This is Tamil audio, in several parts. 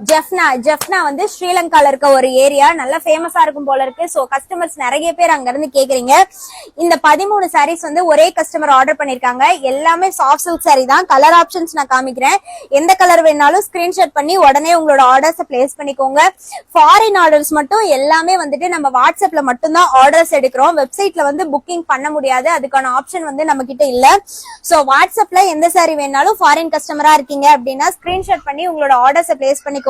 ஜெஃப்னா வந்து ஸ்ரீலங்கால இருக்க ஒரு ஏரியா, நல்ல ஃபேமஸா இருக்கும் போல இருக்கு. சோ கஸ்டமர்ஸ் நிறைய பேர் அங்க இருந்து கேக்குறீங்க. இந்த 13 சாரீஸ் வந்து ஒரே கஸ்டமர் ஆர்டர் பண்ணிருக்காங்க. எல்லாமே சாஃப்ட் சில்க் சாரி தான். கலர் ஆப்ஷன்ஸ் நான் காமிக்கிறேன். எந்த கலர் வேணாலும் ஸ்கிரீன்ஷாட் பண்ணி உடனே உங்களோட ஆர்டர்ஸ் பிளேஸ் பண்ணிக்கோங்க. ஃபாரின் ஆர்டர்ஸ் மட்டும் எல்லாமே வந்துட்டு நம்ம வாட்ஸ்அப்ல மட்டும் தான் ஆர்டர்ஸ் எடுக்கிறோம். வெப்சைட்ல வந்து புக்கிங் பண்ண முடியாது. அதுக்கான ஆப்ஷன் வந்து நம்ம கிட்ட இல்ல. சோ வாட்ஸ்அப்ல எந்த சாரி வேணாலும் ஃபாரின் கஸ்டமரா இருக்கீங்க அப்படின்னா ஸ்கிரீன்ஷாட் பண்ணி உங்களோட ஆர்டர்ஸ் பிளேஸ் பண்ணிக்கோங்க.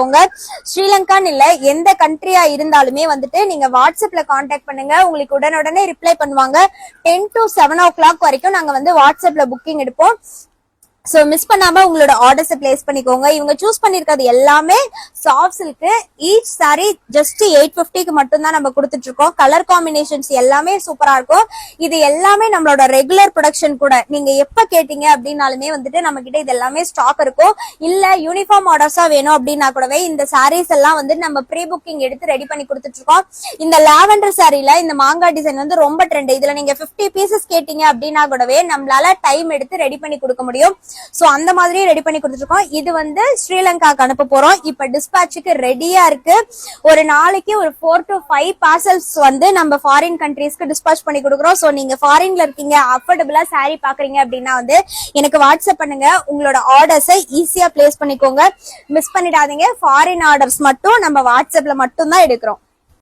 ஸ்ரீலங்கான்னு இல்ல, எந்த கண்ட்ரியா இருந்தாலுமே வந்துட்டு நீங்க வாட்ஸ்அப்ல கான்டாக்ட் பண்ணுங்க. உங்களுக்கு உடனுடனே ரிப்ளை பண்ணுவாங்க. 10 to 7 o'clock வரைக்கும் நாங்க வந்து வாட்ஸ்அப்ல புக்கிங் எடுப்போம். சோ மிஸ் பண்ணாம உங்களோட ஆர்டர்ஸ் பிளேஸ் பண்ணிக்கோங்க. இவங்க சூஸ் பண்ணிருக்கிறது எல்லாமே soft silk. Each sari just 850க்கு மட்டும் தான் நம்ம கொடுத்துட்டு இருக்கோம். கலர் காம்பினேஷன்ஸ் எல்லாமே சூப்பரா இருக்கும். இது எல்லாமே நம்மளோட ரெகுலர் ப்ரொடக்ஷன் கூட. நீங்க எப்ப கேட்டீங்க அப்படின்னாலுமே வந்துட்டு நம்ம கிட்ட இது எல்லாமே ஸ்டாக் இருக்கும். இல்ல யூனிஃபார்ம் ஆர்டர்ஸா வேணும் அப்படின்னா கூடவே இந்த சாரீஸ் எல்லாம் வந்து நம்ம ப்ரீ புக்கிங் எடுத்து ரெடி பண்ணி கொடுத்துட்டு இருக்கோம். இந்த லாவெண்டர் சாரில இந்த மாங்காய் டிசைன் வந்து ரொம்ப ட்ரெண்ட். இதுல நீங்க 50 பீசஸ் கேட்டீங்க அப்படின்னா கூடவே நம்மளால டைம் எடுத்து ரெடி பண்ணி கொடுக்க முடியும். சோ அந்த மாதிரி ரெடி பண்ணி கொடுத்துருக்கோம். இது வந்து ஸ்ரீலங்காக்கு அனுப்ப போறோம். இப்ப டிஸ்பாட்சுக்கு ரெடியா இருக்கு. ஒரு நாளைக்கு ஒரு 4 to 5 பார்சல்ஸ் வந்து நம்ம ஃபாரின் கண்ட்ரீஸ்க்கு டிஸ்பாச் பண்ணி கொடுக்குறோம். சோ நீங்க ஃபாரின்ல இருக்கீங்க, அஃபோர்டபுளா சாரி பாக்குறீங்க அப்படின்னா வந்து எனக்கு வாட்ஸ்அப் பண்ணுங்க. உங்களோட ஆர்டர்ஸை ஈஸியா பிளேஸ் பண்ணிக்கோங்க. மிஸ் பண்ணிடாதீங்க. ஃபாரின் ஆர்டர்ஸ் மட்டும் நம்ம வாட்ஸ்அப்ல மட்டும் தான் எடுக்கிறோம்.